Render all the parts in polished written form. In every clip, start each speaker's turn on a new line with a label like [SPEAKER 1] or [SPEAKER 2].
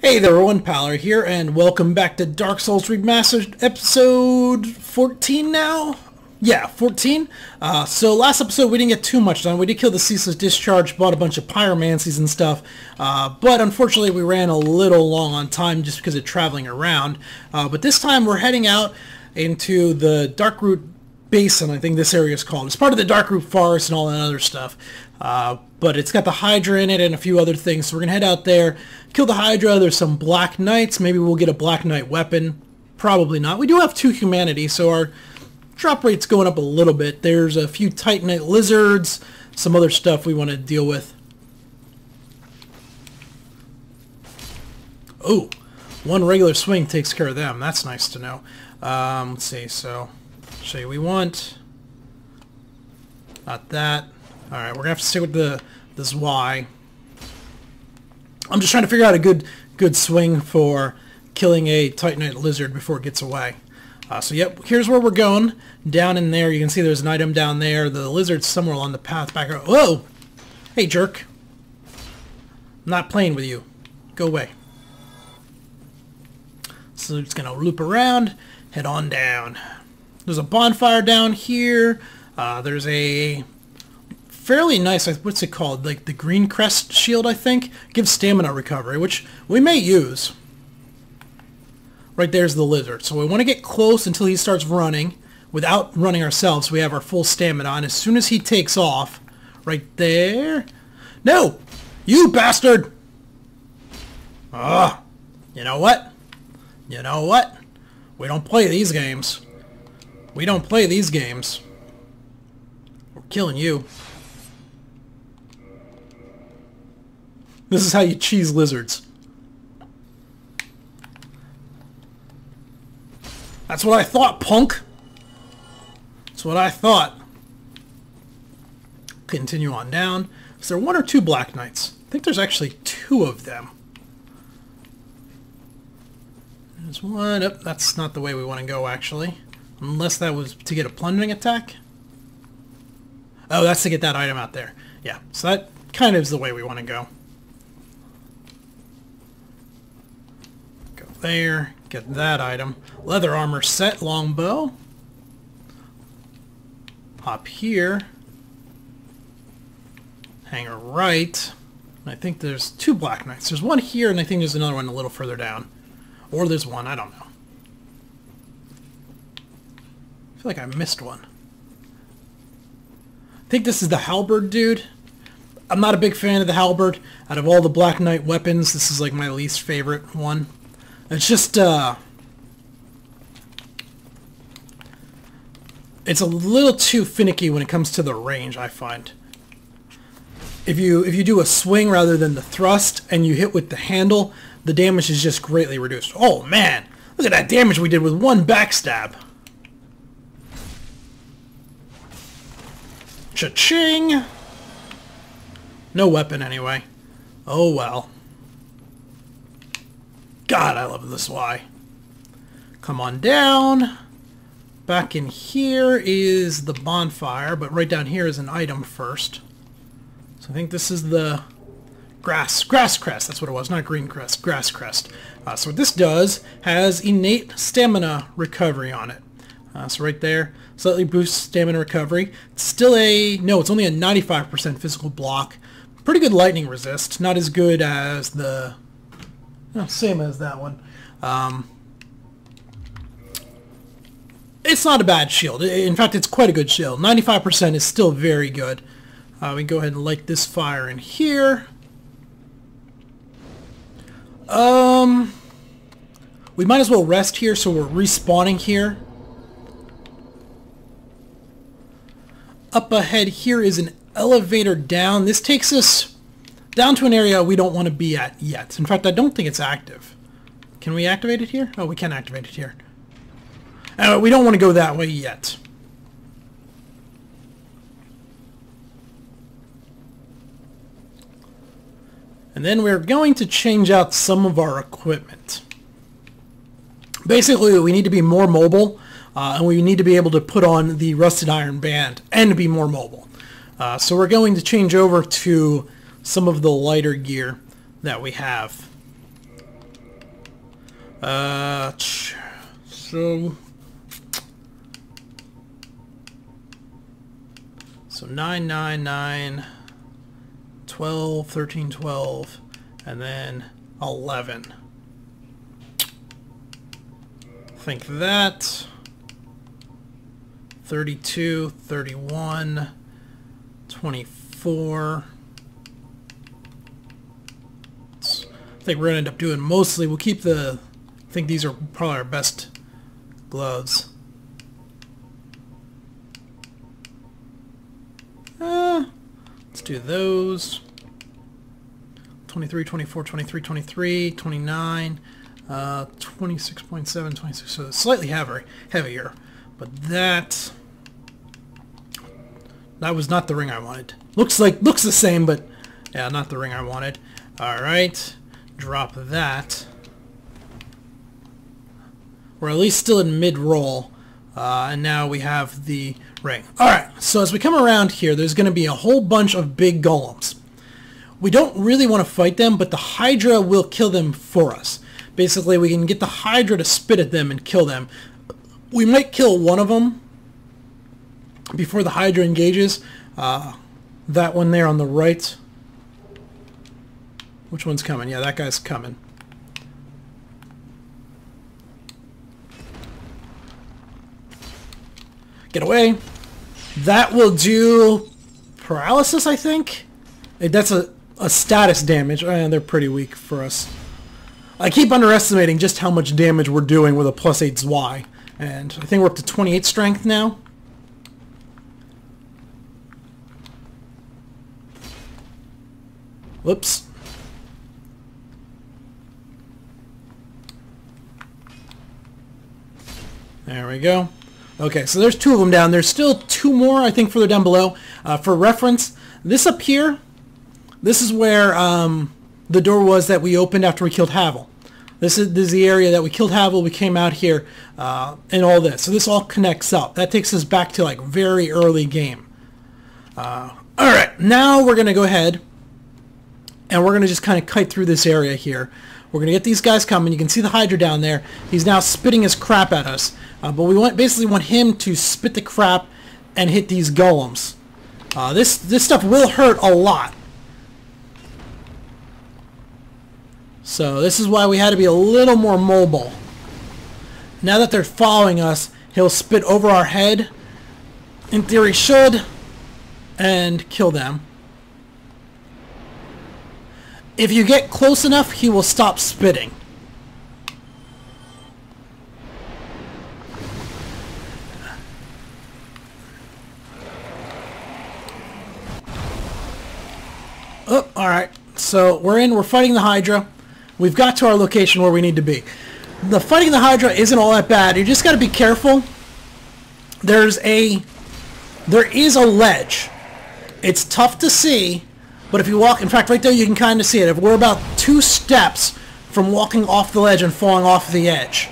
[SPEAKER 1] Hey there everyone, Paler here, and welcome back to Dark Souls Remastered episode 14 now? Yeah, 14. So last episode we didn't get too much done. We did kill the Ceaseless Discharge, bought a bunch of pyromancies and stuff, but unfortunately we ran a little long on time just because of traveling around. But this time we're heading out into the Darkroot Basin, I think this area is called. It's part of the Darkroot Forest and all that other stuff. But it's got the Hydra in it and a few other things, so we're going to head out there, kill the Hydra. There's some Black Knights. Maybe we'll get a Black Knight weapon. Probably not. We do have 2 humanity, so our drop rate's going up a little bit. There's a few Titanite lizards, some other stuff we want to deal with. Oh, 1 regular swing takes care of them. That's nice to know. Let's see, so show you we want. Not that. Alright, we're going to have to stick with this Y. I'm just trying to figure out a good swing for killing a Titanite lizard before it gets away. So yep, here's where we're going. Down in there, you can see there's an item down there. The lizard's somewhere along the path back. Whoa! Hey, jerk. I'm not playing with you. Go away. So it's going to loop around, head on down. There's a bonfire down here. There's a fairly nice, what's it called? Like the green crest shield, I think. Gives stamina recovery, which we may use. Right there's the lizard. So we want to get close until he starts running without running ourselves. So we have our full stamina on. As soon as he takes off, right there. No! You bastard! Ah, you know what? You know what? We don't play these games. We don't play these games. We're killing you. This is how you cheese lizards. That's what I thought, punk. That's what I thought. Continue on down. Is there 1 or 2 Black Knights? I think there's actually 2 of them. There's one. Oh, that's not the way we want to go, actually. Unless that was to get a plundering attack. Oh, that's to get that item out there. Yeah, so that kind of is the way we want to go. Go there, get that item. Leather armor set, longbow. Hop here. Hang a right. I think there's 2 Black Knights. There's 1 here, and I think there's another one a little further down. Or there's 1, I don't know. I feel like I missed one. I think this is the halberd dude. I'm not a big fan of the halberd. Out of all the Black Knight weapons, this is like my least favorite one. It's just, it's a little too finicky when it comes to the range, I find. If you do a swing rather than the thrust, and you hit with the handle, the damage is just greatly reduced. Oh man, look at that damage we did with 1 backstab. Cha-ching! No weapon anyway. Oh well. God, I love this Y. Come on down. Back in here is the bonfire, but right down here is an item first. So I think this is the grass crest. That's what it was, not green crest, grass crest. So what this does has innate stamina recovery on it. So right there, slightly boosts stamina recovery. It's still it's only a 95% physical block. Pretty good lightning resist. Not as good as the, same as that one. It's not a bad shield. In fact, it's quite a good shield. 95% is still very good. We can go ahead and light this fire in here. We might as well rest here, so we're respawning here. Up ahead here is an elevator down. This takes us down to an area we don't want to be at yet. In fact, I don't think it's active. Can we activate it here? Oh, we can activate it here. We don't want to go that way yet. And then we're going to change out some of our equipment. Basically, we need to be more mobile, and we need to be able to put on the rusted iron band and be more mobile. So we're going to change over to some of the lighter gear that we have. So 9, 9, 9, 12, 13, 12, and then 11. I think that 32, 31, 24. I think we're gonna end up doing mostly. We'll keep the. I think these are probably our best gloves. Let's do those. 23, 24, 23, 23, 29, 26.7, 26. So it's slightly heavier, but that was not the ring I wanted. Looks the same, but yeah, not the ring I wanted. All right. Drop that. We're at least still in mid-roll, and now we have the ring. Alright, so as we come around here, there's going to be a whole bunch of big golems. We don't really want to fight them, but the Hydra will kill them for us. Basically, we can get the Hydra to spit at them and kill them. We might kill one of them before the Hydra engages. That one there on the right. Which one's coming? Yeah, that guy's coming. Get away. That will do paralysis, I think. That's a status damage. They're pretty weak for us. I keep underestimating just how much damage we're doing with a +8 Zwei. And I think we're up to 28 strength now. Whoops. There we go. Okay, so there's 2 of them down. There's still 2 more, I think, further down below. For reference, this up here, this is where the door was that we opened after we killed Havel. This is the area that we killed Havel. We came out here and all this. So this all connects up. That takes us back to like very early game. All right, now we're going to go ahead and we're going to just kind of kite through this area here. We're going to get these guys coming. You can see the Hydra down there. He's now spitting his crap at us. But we basically want him to spit the crap and hit these golems. This stuff will hurt a lot. So this is why we had to be a little more mobile. Now that they're following us, he'll spit over our head. In theory, should. And kill them. If you get close enough, he will stop spitting. Oh, alright. So we're fighting the Hydra. We've got to our location where we need to be. The fighting the Hydra isn't all that bad. You just got to be careful. There is a ledge. It's tough to see. But if you walk, in fact, right there you can kind of see it. If we're about 2 steps from walking off the ledge and falling off the edge.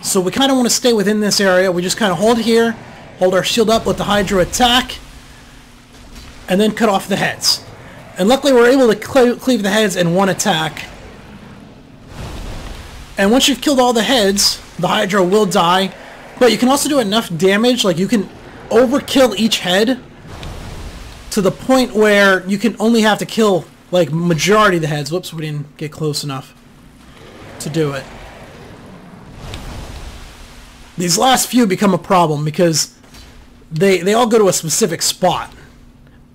[SPEAKER 1] So we kind of want to stay within this area. We just kind of hold here, hold our shield up, let the Hydra attack, and then cut off the heads. And luckily we're able to cleave the heads in one attack. And once you've killed all the heads, the Hydra will die. But you can also do enough damage, like you can overkill each head to the point where you can only have to kill like majority of the heads. Whoops, we didn't get close enough to do it. These last few become a problem because they all go to a specific spot.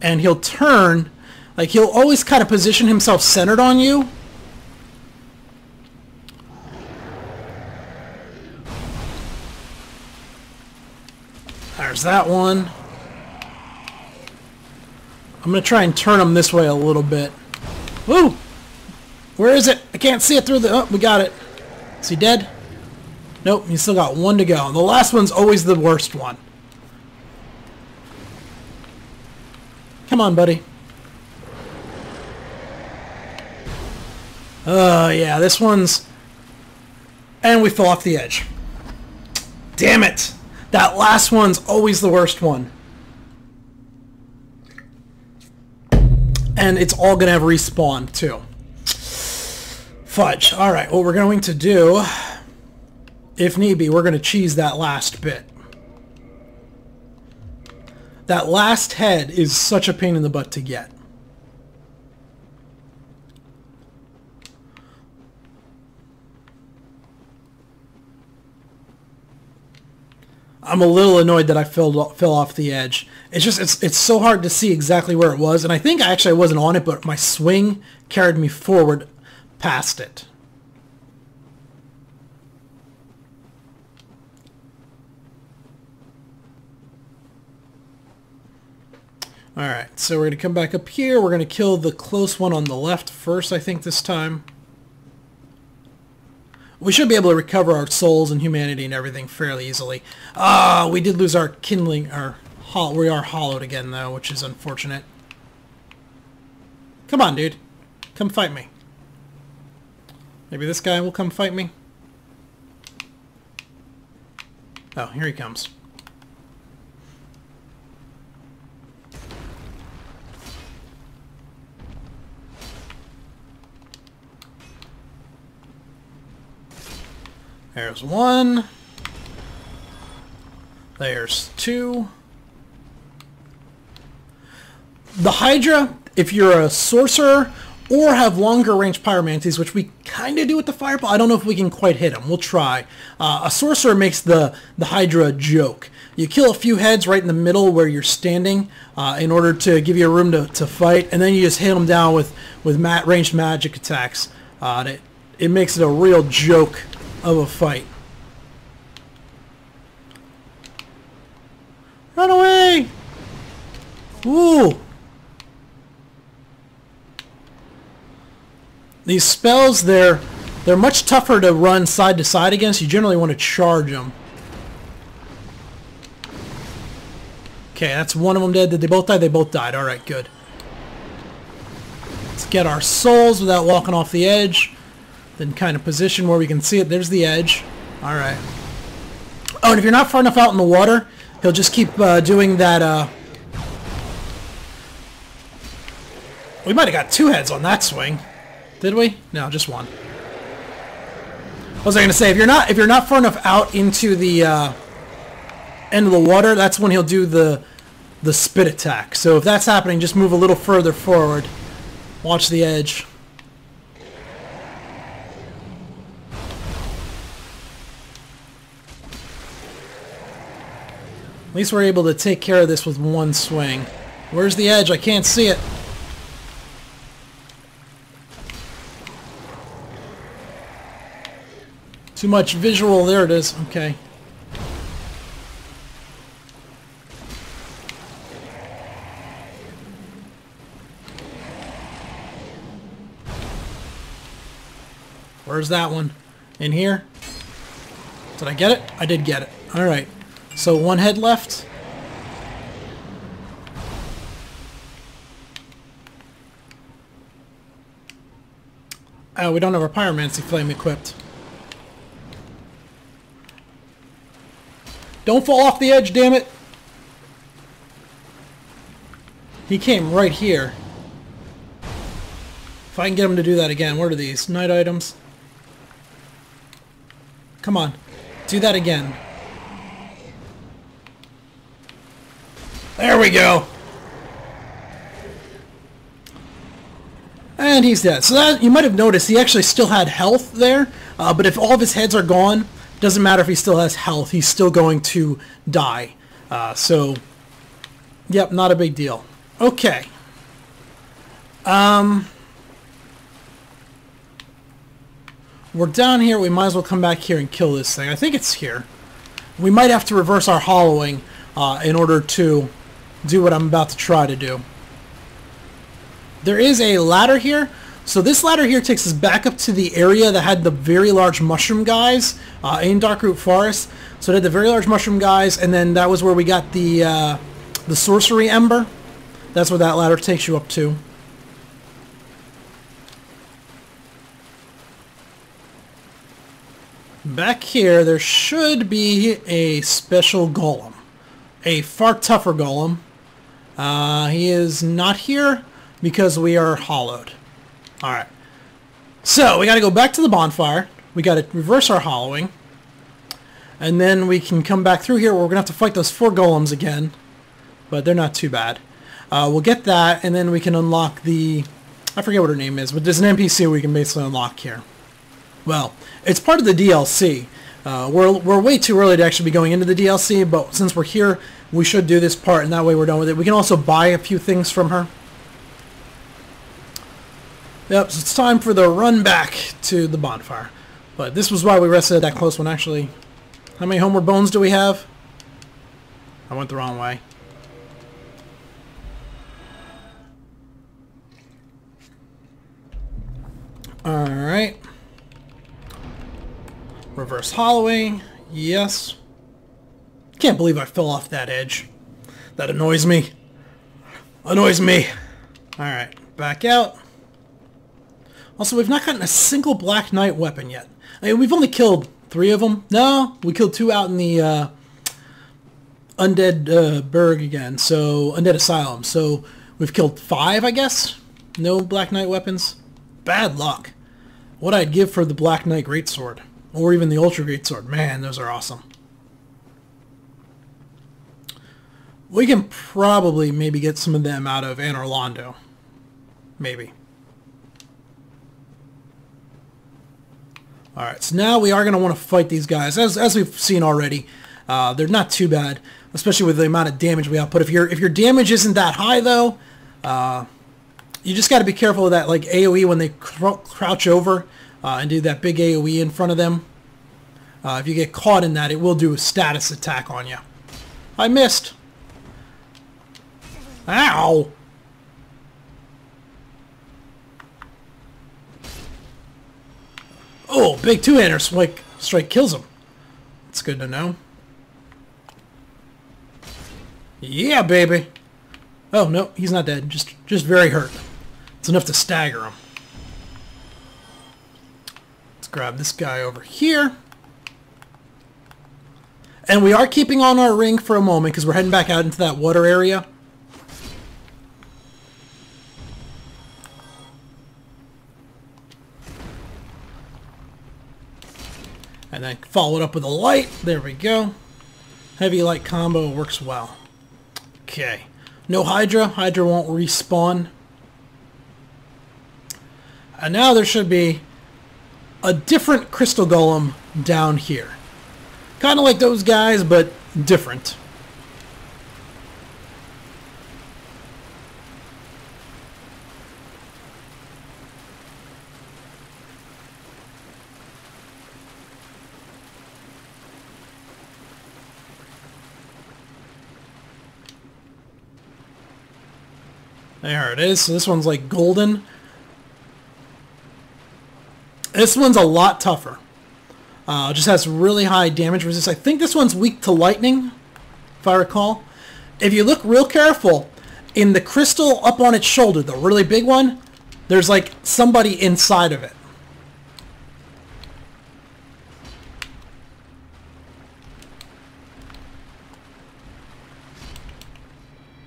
[SPEAKER 1] And he'll turn, like he'll always kind of position himself centered on you. There's that one. I'm going to try and turn him this way a little bit. Woo! Where is it? I can't see it through the... Oh, we got it. Is he dead? Nope, he's still got 1 to go. The last one's always the worst one. Come on, buddy. Yeah, this one's... And we fell off the edge. Damn it! That last one's always the worst one. And it's all going to have respawn, too. Fudge. Alright, what we're going to do if need be, we're going to cheese that last bit. That last head is such a pain in the butt to get. I'm a little annoyed that I fell off the edge. It's just, it's so hard to see exactly where it was. And I think I wasn't on it, but my swing carried me forward past it. Alright, so we're going to come back up here. We're going to kill the close one on the left first, I think, this time. We should be able to recover our souls and humanity and everything fairly easily. We did lose our kindling, we are hollowed again, though, which is unfortunate. Come on, dude. Come fight me. Maybe this guy will come fight me? Oh, here he comes. There's one. There's two. The Hydra, if you're a sorcerer or have longer range pyromancies, which we kind of do with the fireball, I don't know if we can quite hit them. We'll try. A sorcerer makes the Hydra a joke. You kill a few heads right in the middle where you're standing in order to give you room to fight, and then you just hit them down with ranged magic attacks. It makes it a real joke of a fight. Run away! Ooh! These spells, they're much tougher to run side to side against. You generally want to charge them. Okay, that's one of them dead. Did they both die? They both died. Alright, good. Let's get our souls without walking off the edge. Then kind of position where we can see it. There's the edge. Alright. Oh, and if you're not far enough out in the water, he'll just keep doing that. We might have got two heads on that swing. Did we? No, just one. What was I going to say? If you're not far enough out into the end of the water, that's when he'll do the spit attack. So if that's happening, just move a little further forward. Watch the edge. At least we're able to take care of this with one swing. Where's the edge? I can't see it. Too much visual. There it is. Okay. Where's that one? In here? Did I get it? I did get it. Alright. So one head left. Oh, we don't have our pyromancy flame equipped. Don't fall off the edge, damn it! He came right here. If I can get him to do that again. What are these? Night items? Come on. Do that again. There we go! And he's dead. So that, you might have noticed, he actually still had health there, but if all of his heads are gone, doesn't matter if he still has health, he's still going to die. So, yep, not a big deal. Okay. We're down here, we might as well come back here and kill this thing. I think it's here. We might have to reverse our hollowing in order to do what I'm about to try to do. There is a ladder here. So this ladder here takes us back up to the area that had the very large mushroom guys in Darkroot Forest. So it had the very large mushroom guys, and then that was where we got the sorcery ember. That's where that ladder takes you up to. Back here, there should be a special golem. A far tougher golem. He is not here because we are hollowed. Alright. So, we gotta go back to the bonfire. We gotta reverse our hollowing. And then we can come back through here where we're going to have to fight those 4 golems again. But they're not too bad. We'll get that, and then we can unlock the... I forget what her name is, but there's an NPC we can basically unlock here. Well, it's part of the DLC. We're way too early to actually be going into the DLC, but since we're here, we should do this part, and that way we're done with it. We can also buy a few things from her. Yep, so it's time for the run back to the bonfire. But this was why we rested at that close one, actually. How many homeward bones do we have? I went the wrong way. Alright. Reverse hollowing. Yes. Can't believe I fell off that edge. That annoys me. Annoys me. Alright, back out. Also, we've not gotten a single Black Knight weapon yet. I mean, we've only killed 3 of them. No, we killed 2 out in the Undead Burg again. So, Undead Asylum. So, we've killed 5, I guess? No Black Knight weapons. Bad luck. What I'd give for the Black Knight Greatsword. Or even the Ultra Greatsword. Man, those are awesome. We can probably maybe get some of them out of Anor Londo. Maybe. Alright, so now we are going to want to fight these guys. As we've seen already, they're not too bad. Especially with the amount of damage we output. If your damage isn't that high, though... you just got to be careful of that, like, AoE when they crouch over and do that big AoE in front of them. If you get caught in that, it will do a status attack on you. I missed. Ow! Oh, big two-hander strike kills him. That's good to know. Yeah, baby. Oh, no, he's not dead. Just very hurt. It's enough to stagger him. Let's grab this guy over here. And we are keeping on our ring for a moment because we're heading back out into that water area. And then follow it up with a light. There we go. Heavy light combo works well. Okay. No Hydra. Hydra won't respawn. And now there should be a different crystal golem down here. Kind of like those guys, but different. There it is. So this one's like golden. This one's a lot tougher. Just has really high damage resistance. I think this one's weak to lightning, if I recall. If you look real careful, in the crystal up on its shoulder, the really big one, there's like somebody inside of it.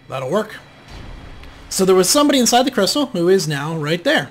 [SPEAKER 1] That'll work. So there was somebody inside the crystal who is now right there.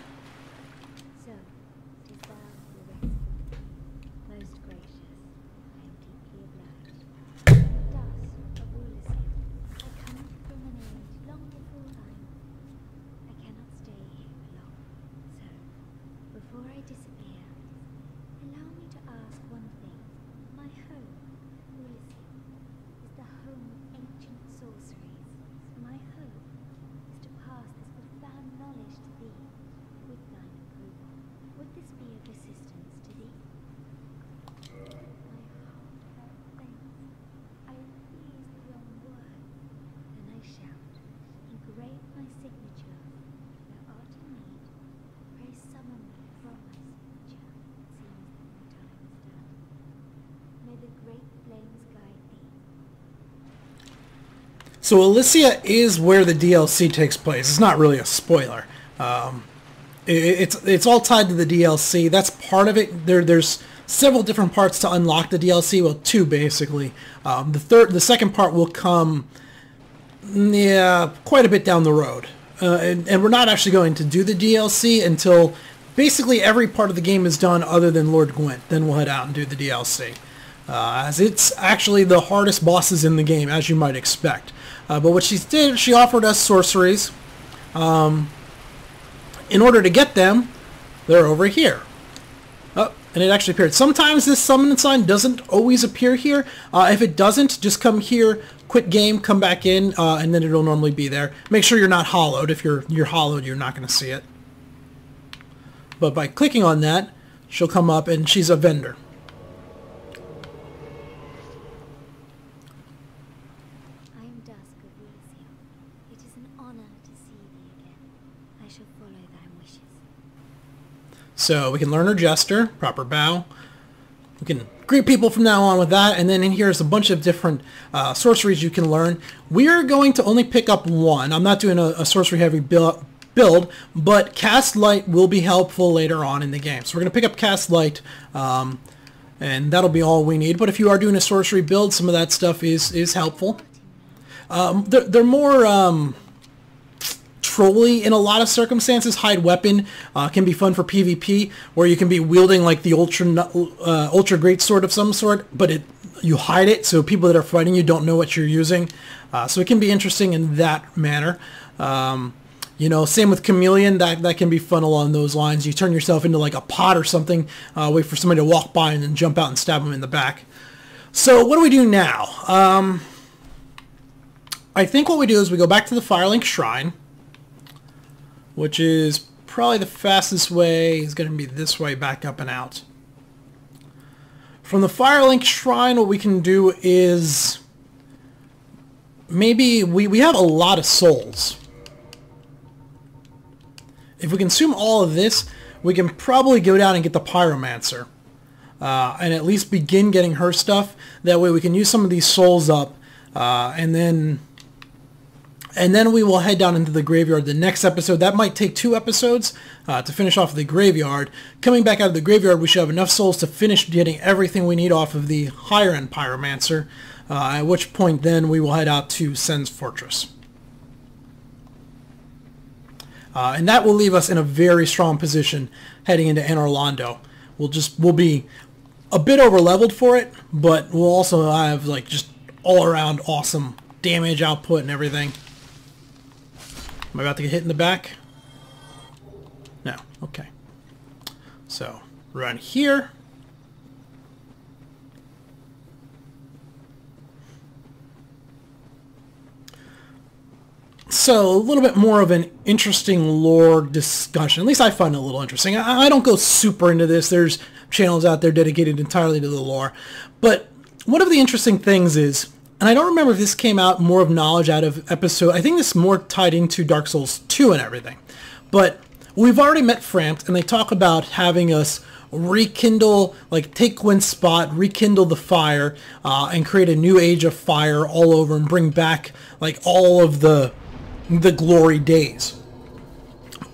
[SPEAKER 1] So Elysia is where the DLC takes place. It's not really a spoiler. It's all tied to the DLC. That's part of it. There's several different parts to unlock the DLC. Well, 2 basically. The second part will come, quite a bit down the road. And we're not actually going to do the DLC until basically every part of the game is done other than Lord Gwent. Then we'll head out and do the DLC. as it's actually the hardest bosses in the game, as you might expect. But what she did, she offered us sorceries. In order to get them, they're over here. Oh, and it actually appeared. Sometimes this summon sign doesn't always appear here. If it doesn't, just come here, quit game, come back in, and then it'll normally be there. Make sure you're not hollowed. If you're hollowed, you're not going to see it. But by clicking on that, she'll come up, and she's a vendor.
[SPEAKER 2] I am Dusk of Elysium. It is an honor to see thee again. I shall follow thy wishes.
[SPEAKER 1] So we can learn her gesture, proper bow. We can greet people from now on with that, and then in here is a bunch of different sorceries you can learn. We are going to only pick up one. I'm not doing a sorcery heavy build, but Cast Light will be helpful later on in the game. So we're going to pick up Cast Light, and that'll be all we need. But if you are doing a sorcery build, some of that stuff is helpful. They're more trolly in a lot of circumstances. Hide Weapon can be fun for PvP, where you can be wielding like the ultra great sword of some sort, but you hide it so people that are fighting you don't know what you're using. So it can be interesting in that manner. You know, same with Chameleon, that can be fun along those lines. You turn yourself into like a pot or something, wait for somebody to walk by and then jump out and stab them in the back. So what do we do now? I think what we do is we go back to the Firelink Shrine, which is probably the fastest way. Is going to be this way, back up and out. From the Firelink Shrine, what we can do is maybe we have a lot of souls. If we consume all of this, we can probably go down and get the Pyromancer. And at least begin getting her stuff. That way we can use some of these souls up. And then we will head down into the graveyard the next episode. That might take 2 episodes to finish off the graveyard. Coming back out of the graveyard, we should have enough souls to finish getting everything we need off of the higher-end Pyromancer. At which point then we will head out to Sen's Fortress. And that will leave us in a very strong position heading into Anor Londo. We'll be a bit over leveled for it, but we'll also have like just all around awesome damage output and everything. Am I about to get hit in the back? No. Okay. So run here. So, a little bit more of an interesting lore discussion. At least I find it a little interesting. I don't go super into this. There's channels out there dedicated entirely to the lore. But one of the interesting things is, and I don't remember if this came out more of knowledge out of episode, I think this is more tied into Dark Souls 2 and everything. But we've already met Frampt, and they talk about having us rekindle, like take Gwyn's spot, rekindle the fire, and create a new age of fire all over and bring back like all of the glory days.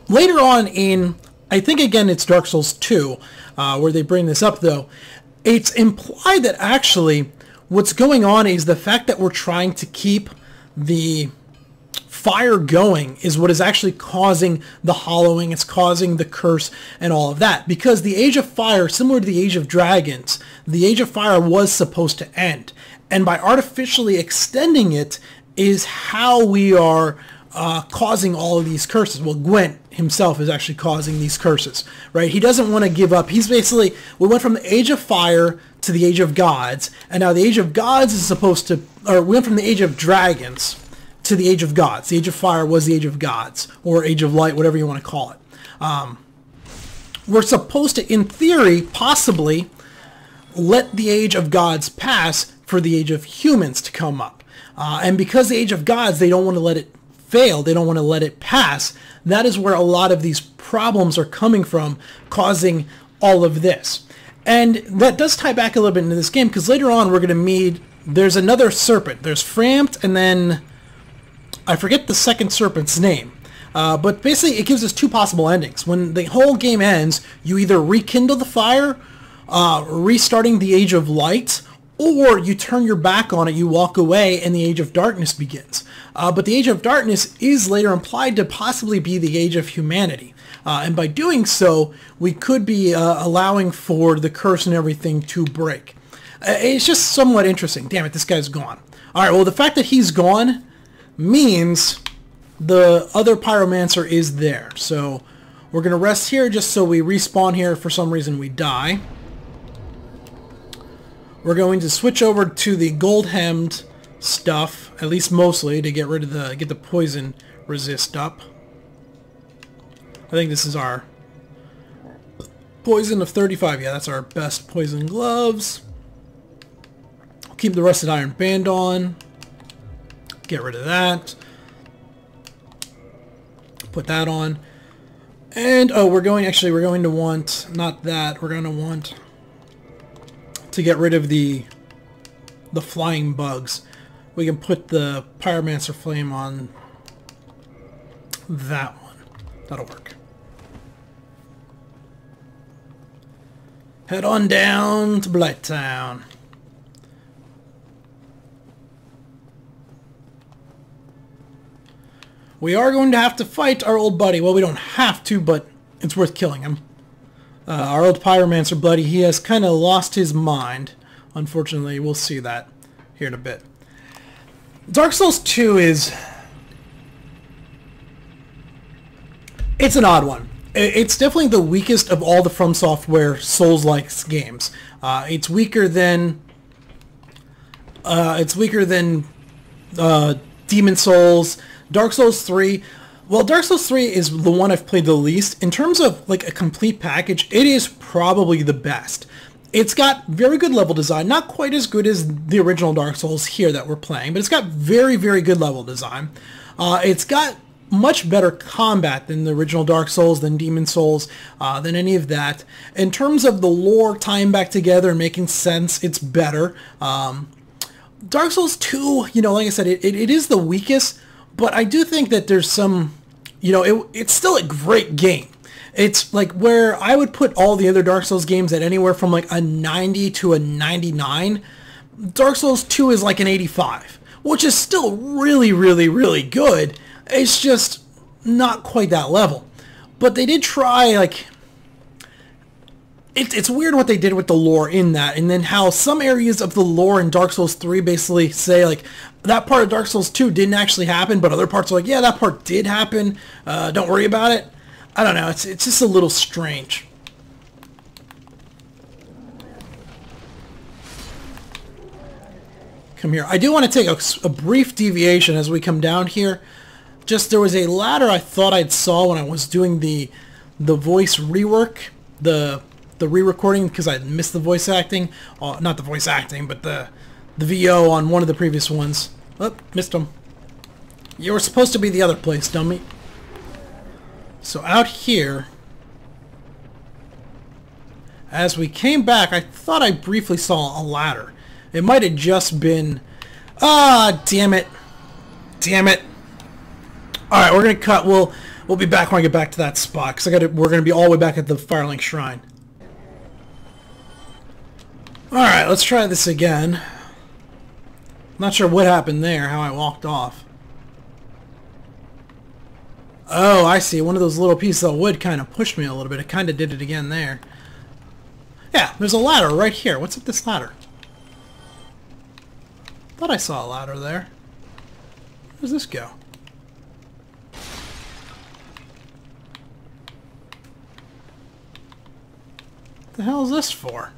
[SPEAKER 1] Later on in, I think again it's Dark Souls 2, where they bring this up though, it's implied that actually what's going on is the fact that we're trying to keep the fire going is what is actually causing the hollowing, it's causing the curse and all of that. Because the Age of Fire, similar to the Age of Dragons, the Age of Fire was supposed to end. And by artificially extending it is how we are causing all of these curses. Well, Gwent himself is actually causing these curses, right? He doesn't want to give up. He's basically, we went from the Age of Fire to the Age of Gods, and now the Age of Gods is supposed to, or we went from the Age of Dragons to the Age of Gods. The Age of Fire was the Age of Gods, or Age of Light, whatever you want to call it. We're supposed to, in theory, possibly let the Age of Gods pass for the Age of Humans to come up. And because the Age of Gods, they don't want to let it fail, they don't want to let it pass, that is where a lot of these problems are coming from, causing all of this. And that does tie back a little bit into this game, because later on we're going to meet, there's another serpent. There's Frampt, and then I forget the second serpent's name. But basically it gives us 2 possible endings. When the whole game ends, you either rekindle the fire, restarting the Age of Light, or you turn your back on it, you walk away, and the Age of Darkness begins. But the Age of Darkness is later implied to possibly be the Age of Humanity. And by doing so, we could be allowing for the curse and everything to break. It's just somewhat interesting. Damn it, this guy's gone. Alright, well, the fact that he's gone means the other pyromancer is there. So we're going to rest here just so we respawn here. For some reason we die. We're going to switch over to the gold-hemmed stuff, at least mostly, to get rid of get the poison resist up. I think this is our poison of 35. Yeah, that's our best poison gloves. Keep the rusted iron band on. Get rid of that. Put that on. And oh, we're going to want, not that, we're going to want to get rid of the flying bugs. We can put the pyromancer flame on that one. That'll work. Head on down to Blighttown. We are going to have to fight our old buddy. Well, we don't have to, but it's worth killing him. Our old pyromancer buddy, he has kind of lost his mind. Unfortunately, we'll see that here in a bit. Dark Souls 2 is... it's an odd one. It's definitely the weakest of all the From Software Souls-like games. It's weaker than... Demon Souls, Dark Souls 3. Well, Dark Souls 3 is the one I've played the least. In terms of like a complete package, it is probably the best. It's got very good level design, not quite as good as the original Dark Souls here that we're playing, but it's got very, very good level design. It's got much better combat than the original Dark Souls, than Demon Souls, than any of that. In terms of the lore tying back together and making sense, it's better. Dark Souls 2, you know, like I said, it is the weakest, but I do think that there's some, you know, it's still a great game. It's like where I would put all the other Dark Souls games at anywhere from like a 90 to a 99. Dark Souls 2 is like an 85, which is still really, really, really good. It's just not quite that level. But they did try, like... It's weird what they did with the lore in that, and then how some areas of the lore in Dark Souls 3 basically say, like, that part of Dark Souls 2 didn't actually happen, but other parts are like, yeah, that part did happen, don't worry about it. I don't know, it's just a little strange. Come here. I do want to take a brief deviation as we come down here. Just, there was a ladder I thought I saw when I was doing the voice rework, the re-recording, because I missed the voice acting. Not the voice acting, but the VO on one of the previous ones. Oh, missed them. You were supposed to be the other place, dummy. So out here, as we came back, I thought I briefly saw a ladder. It might have just been... ah, damn it. Damn it. Alright, we're going to cut. We'll be back when I get back to that spot, because we're going to be all the way back at the Firelink Shrine. Alright, let's try this again. Not sure what happened there, how I walked off. Oh, I see. One of those little pieces of wood kind of pushed me a little bit. It kind of did it again there. Yeah, there's a ladder right here. What's up this ladder? Thought I saw a ladder there. Where does this go? What the hell is this for?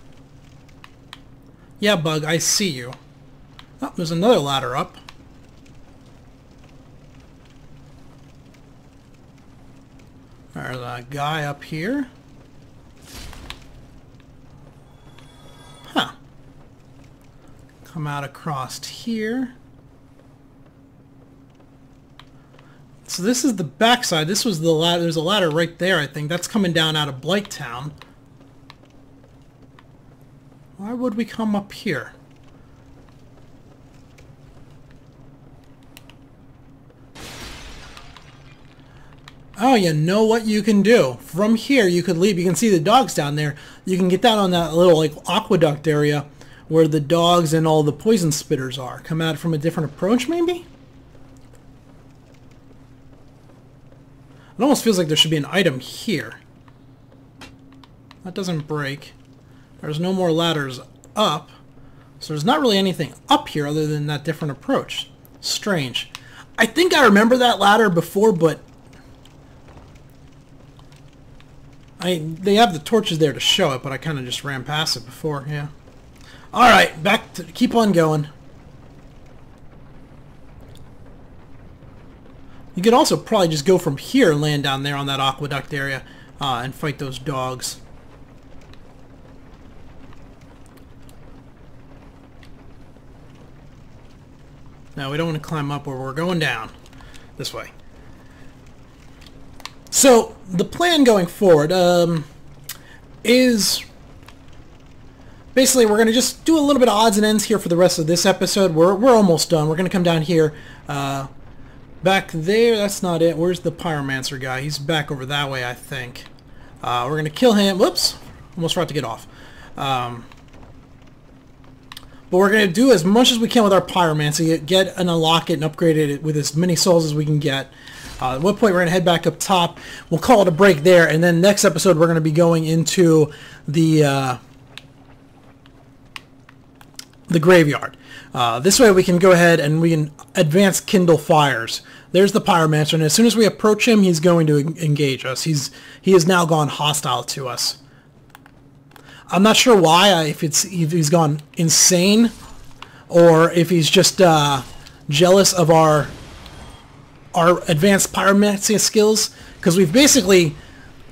[SPEAKER 1] Yeah, bug, I see you. Oh, there's another ladder up. There's a guy up here. Huh. Come out across here. So this is the backside. This was the ladder. There's a ladder right there, I think. That's coming down out of Blighttown. Why would we come up here? Oh, you know what you can do? From here, you could leave. You can see the dogs down there. You can get down on that little, like, aqueduct area where the dogs and all the poison spitters are. Come at it from a different approach, maybe? It almost feels like there should be an item here. That doesn't break. There's no more ladders up. So there's not really anything up here other than that different approach. Strange. I think I remember that ladder before, but they have the torches there to show it, but I kind of just ran past it before, yeah. Alright, back to keep on going. You could also probably just go from here and land down there on that aqueduct area and fight those dogs. No, we don't want to climb up where we're going down. This way. So, the plan going forward is basically we're going to just do a little bit of odds and ends here for the rest of this episode. We're almost done. We're going to come down here. Back there, that's not it. Where's the pyromancer guy? He's back over that way, I think. We're going to kill him. Whoops. Almost forgot to get off. But we're going to do as much as we can with our pyromancy. Get and unlock it and upgrade it with as many souls as we can get. At what point we're going to head back up top. We'll call it a break there. And then next episode we're going to be going into the graveyard. This way we can go ahead and we can advance kindle fires. There's the pyromancer, and as soon as we approach him, he's going to engage us. He has now gone hostile to us. I'm not sure why, if he's gone insane, or if he's just jealous of our advanced pyromancy skills, because we've basically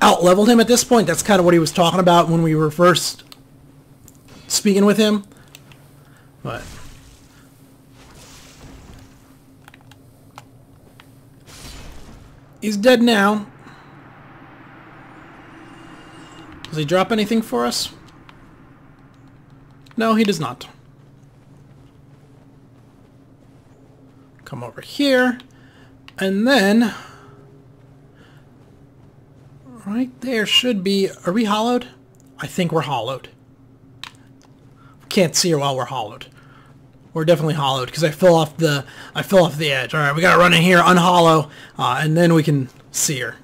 [SPEAKER 1] out-leveled him at this point. That's kind of what he was talking about when we were first speaking with him. But he's dead now. Does he drop anything for us? No, he does not. Come over here. And then right there should be... Are we hollowed? I think we're hollowed. Can't see her while we're hollowed. We're definitely hollowed because I fell off the edge. All right, we gotta run in here, unhollow, and then we can see her.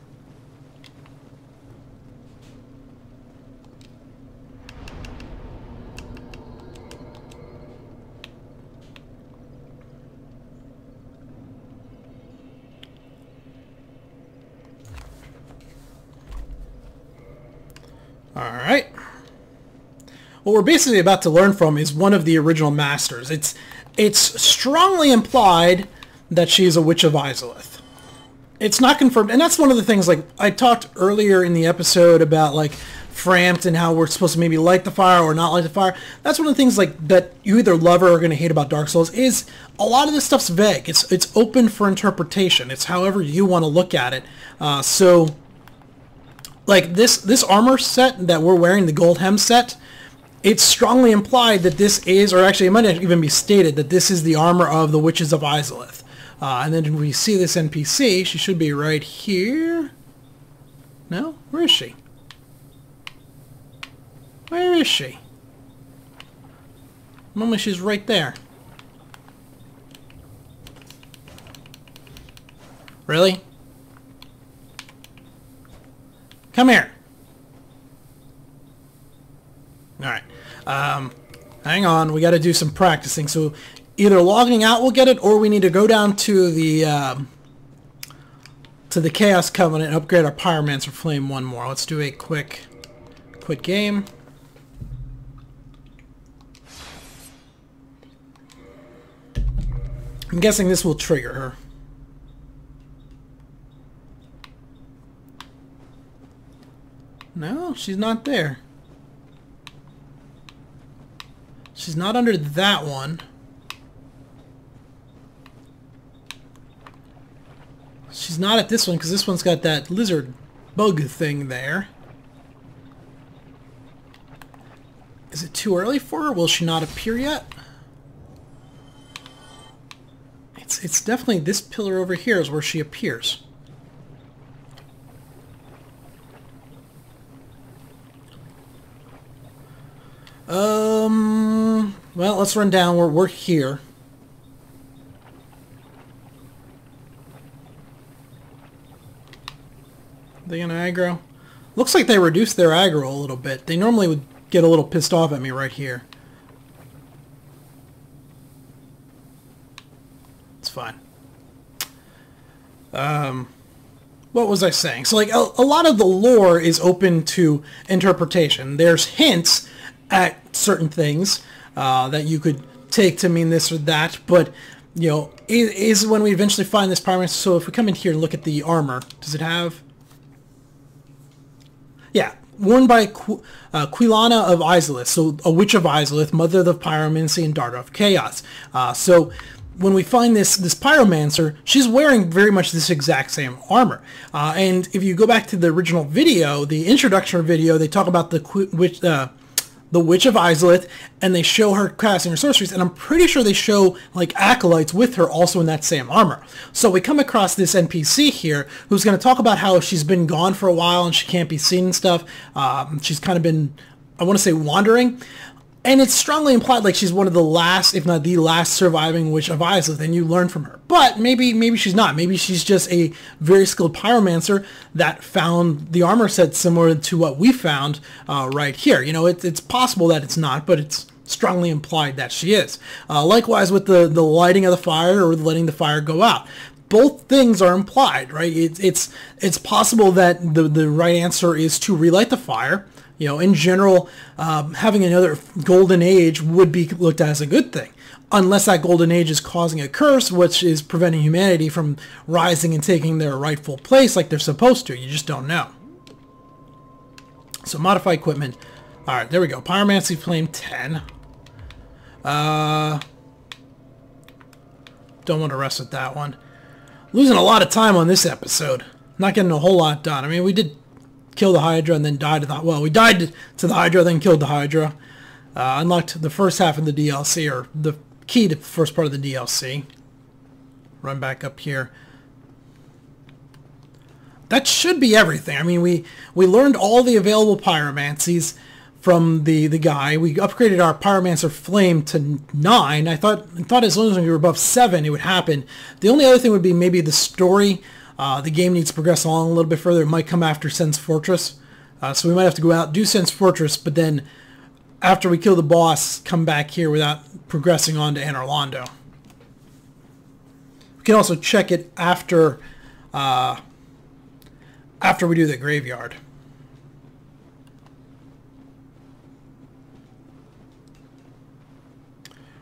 [SPEAKER 1] All right. What we're basically about to learn from is one of the original masters. It's strongly implied that she's a witch of Izalith. It's not confirmed, and that's one of the things, like, I talked earlier in the episode about, like, Framped and how we're supposed to maybe light the fire or not light the fire. That's one of the things, like, that you either love or are going to hate about Dark Souls, is a lot of this stuff's vague. It's open for interpretation. It's however you want to look at it. So, like, this armor set that we're wearing, the gold hem set, it's strongly implied that this is, or actually it might even be stated, that this is the armor of the Witches of Izalith. And then when we see this NPC, she should be right here. No? Where is she? Where is she? Normally she's right there. Really? Come here. Alright. Hang on. We got to do some practicing. So either logging out will get it, or we need to go down to the Chaos Covenant and upgrade our Pyromancer Flame one more. Let's do a quick game. I'm guessing this will trigger her. No, she's not there. She's not under that one. She's not at this one because this one's got that lizard bug thing there. Is it too early for her? Will she not appear yet? It's definitely this pillar over here is where she appears. Well, let's run down. We're here. They gonna aggro? Looks like they reduced their aggro a little bit. They normally would get a little pissed off at me right here. fine. What was I saying? So, like, a lot of the lore is open to interpretation. There's hints at certain things that you could take to mean this or that, but, you know, is when we eventually find this pyromancer. So if we come in here and look at the armor, does it have... Yeah, worn by Quilana of Izalith, so a witch of Izalith, mother of pyromancy and daughter of chaos. So when we find this pyromancer, she's wearing very much this exact same armor. And if you go back to the original video, the introduction video, they talk about the witch of Izalith, and they show her casting her sorceries, and I'm pretty sure they show like acolytes with her also in that same armor. So we come across this NPC here who's going to talk about how she's been gone for a while and she can't be seen and stuff. She's kind of been, I want to say, wandering. And it's strongly implied like she's one of the last, if not the last, surviving witch of Izalith, and you learn from her. But maybe she's not. Maybe she's just a very skilled pyromancer that found the armor set similar to what we found right here. You know, it's possible that it's not, but it's strongly implied that she is. Likewise with the lighting of the fire or letting the fire go out. Both things are implied, right? It's possible that the right answer is to relight the fire. You know, in general, having another golden age would be looked at as a good thing, unless that golden age is causing a curse, which is preventing humanity from rising and taking their rightful place like they're supposed to. You just don't know. So modify equipment. All right, there we go. Pyromancy Flame 10. Don't want to rest with that one. Losing a lot of time on this episode. Not getting a whole lot done. I mean, we did kill the Hydra and then died to the... Well, we died to the Hydra, then killed the Hydra. Unlocked the first half of the DLC, or the key to the first part of the DLC. Run back up here. That should be everything. I mean, we learned all the available pyromancies from the guy. We upgraded our Pyromancer Flame to 9. I thought as long as we were above 7, it would happen. The only other thing would be maybe the story. The game needs to progress along a little bit further. It might come after Sen's Fortress. So we might have to go out, do Sen's Fortress, but then after we kill the boss, come back here without progressing on to Anor Londo. We can also check it after we do the graveyard.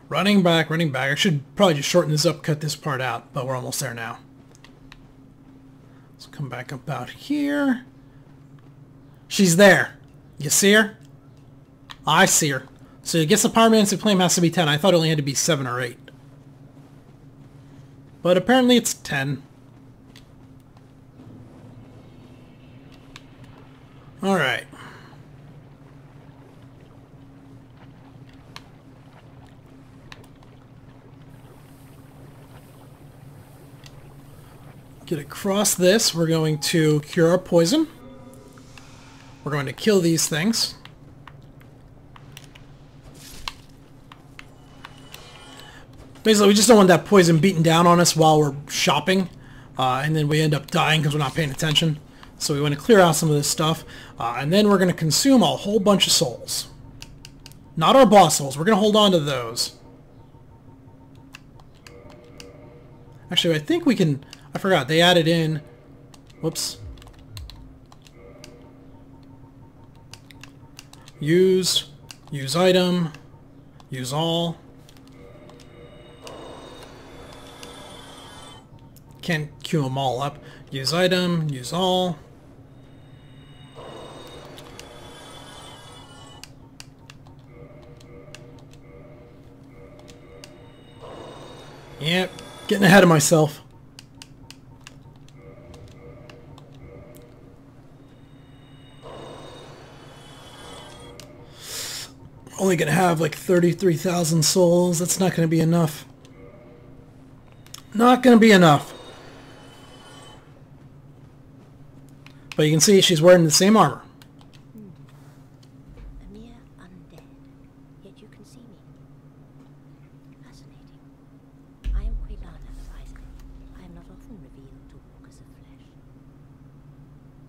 [SPEAKER 1] Running back. I should probably just shorten this up, cut this part out, but we're almost there now. Come back up out here. She's there. You see her? I see her. So I guess the Pyromancy Flame has to be 10. I thought it only had to be 7 or 8. But apparently it's 10. Alright. Get across this. We're going to cure our poison. We're going to kill these things. Basically, we just don't want that poison beaten down on us while we're shopping. And then we end up dying because we're not paying attention. So we want to clear out some of this stuff. And then we're going to consume a whole bunch of souls. Not our boss souls. We're going to hold on to those. Actually, I think we can... I forgot, they added in... Whoops. Use item, use all. Can't queue them all up. Use item, use all. Yep, getting ahead of myself. Only gonna have like 33,000 souls. That's not gonna be enough. Not gonna be enough. But you can see she's wearing the same armor.
[SPEAKER 2] A mere undead, yet you can see me. Fascinating. I am Quilana of Izalith. I am not often revealed to walkers of flesh.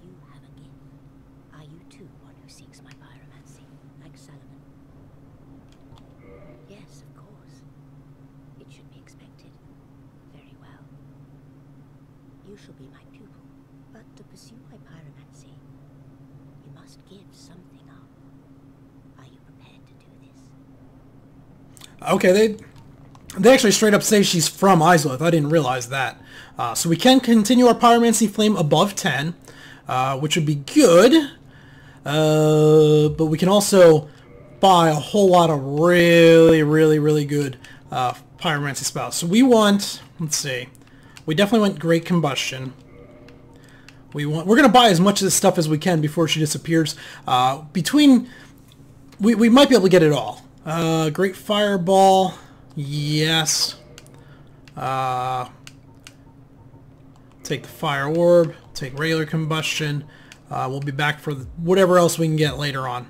[SPEAKER 2] You have a gift. Are you too one who seeks my pyromancy, like Solomon? Yes, of course. It should be expected. Very You shall be my pupil. But to pursue my pyromancy, you must give something up. Are you prepared to do this?
[SPEAKER 1] Okay, they actually straight up say she's from Islith. I didn't realize that. So we can continue our pyromancy flame above 10, which would be good. But we can also buy a whole lot of really good pyromancy spells. So we want, let's see, we definitely want Great Combustion. We're going to buy as much of this stuff as we can before she disappears. We might be able to get it all. Great Fireball, yes. Take the Fire Orb, take regular Combustion. We'll be back for whatever else we can get later on.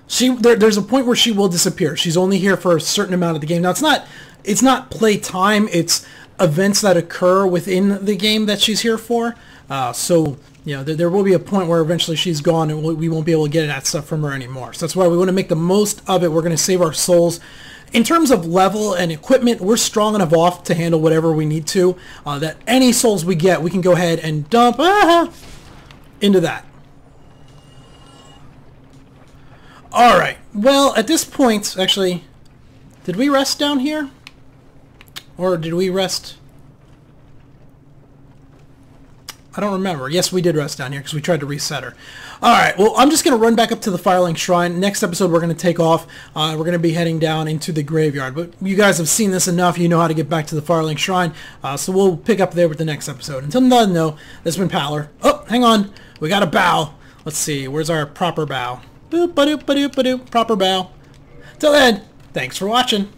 [SPEAKER 1] There's a point where she will disappear. She's only here for a certain amount of the game. Now it's not play time. It's events that occur within the game that she's here for. So you know there will be a point where eventually she's gone and we won't be able to get that stuff from her anymore. So that's why we want to make the most of it. We're going to save our souls. In terms of level and equipment, we're strong enough off to handle whatever we need to. That any souls we get, we can go ahead and dump into that. Alright, well, at this point, actually, did we rest down here? Or did we rest? I don't remember. Yes, we did rest down here because we tried to reset her. Alright, well, I'm just going to run back up to the Firelink Shrine. Next episode, we're going to take off. We're going to be heading down into the graveyard. But you guys have seen this enough. You know how to get back to the Firelink Shrine. So we'll pick up there with the next episode. Until then, though, this has been Paler. Oh, hang on. We got a bow. Let's see. Where's our proper bow? Boop, ba-doop, ba-doop, ba-doop. Proper bow. Till then, thanks for watching.